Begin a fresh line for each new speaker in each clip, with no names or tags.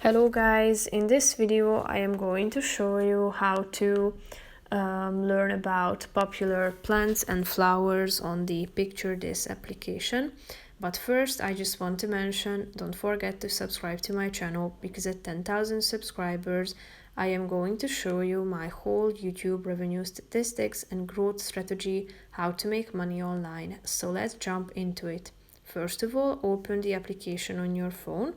Hello guys, in this video I am going to show you how to learn about popular plants and flowers on the PictureThis application. But first I just want to mention, don't forget to subscribe to my channel, because at 10,000 subscribers I am going to show you my whole YouTube revenue statistics and growth strategy, how to make money online. So let's jump into it. First of all, open the application on your phone.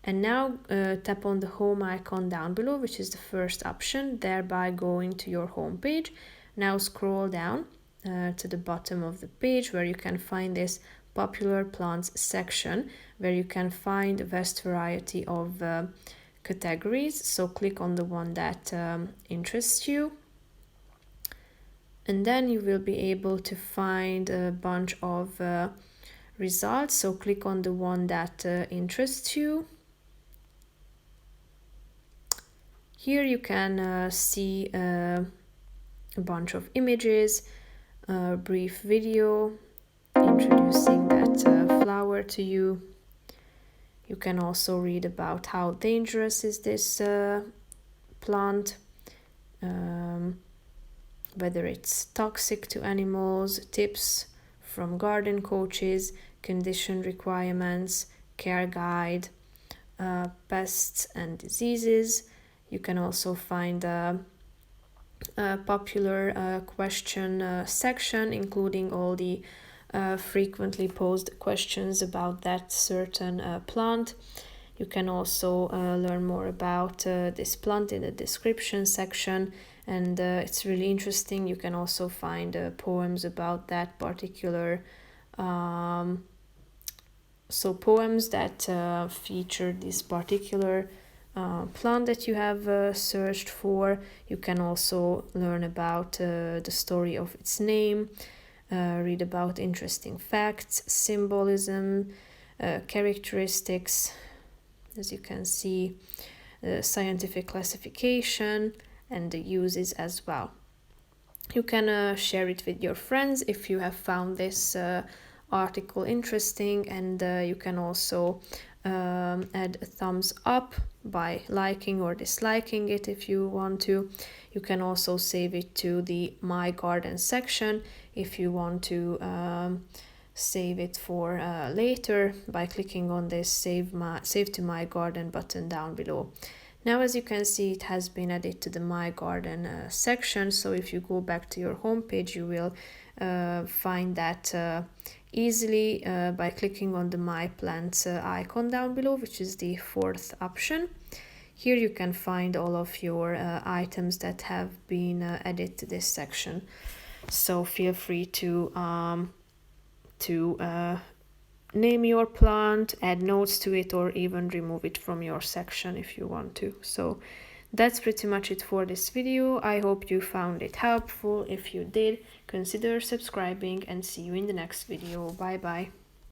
And now tap on the home icon down below, which is the first option, thereby going to your home page. Now scroll down to the bottom of the page where you can find this popular plants section, where you can find a vast variety of categories. So click on the one that interests you. And then you will be able to find a bunch of results. So click on the one that interests you. Here you can see a bunch of images, a brief video introducing that flower to you. You can also read about how dangerous is this plant, whether it's toxic to animals, tips from garden coaches, condition requirements, care guide, pests and diseases. You can also find a popular question section, including all the frequently posed questions about that certain plant. You can also learn more about this plant in the description section, and it's really interesting. You can also find poems about that particular poems that feature this particular plant that you have searched for. You can also learn about the story of its name, read about interesting facts, symbolism, characteristics, as you can see, scientific classification, and the uses as well. You can share it with your friends if you have found this article interesting, and you can also add a thumbs up by liking or disliking it if you want to. You can also save it to the My Garden section if you want to save it for later by clicking on this save to My Garden button down below. Now, as you can see, it has been added to the My Garden section. So if you go back to your home page, you will find that easily by clicking on the My Plants icon down below, which is the fourth option. Here you can find all of your items that have been added to this section. So feel free to name your plant, add notes to it, or even remove it from your section if you want to. So that's pretty much it for this video. I hope you found it helpful. If you did, consider subscribing, and see you in the next video. Bye bye.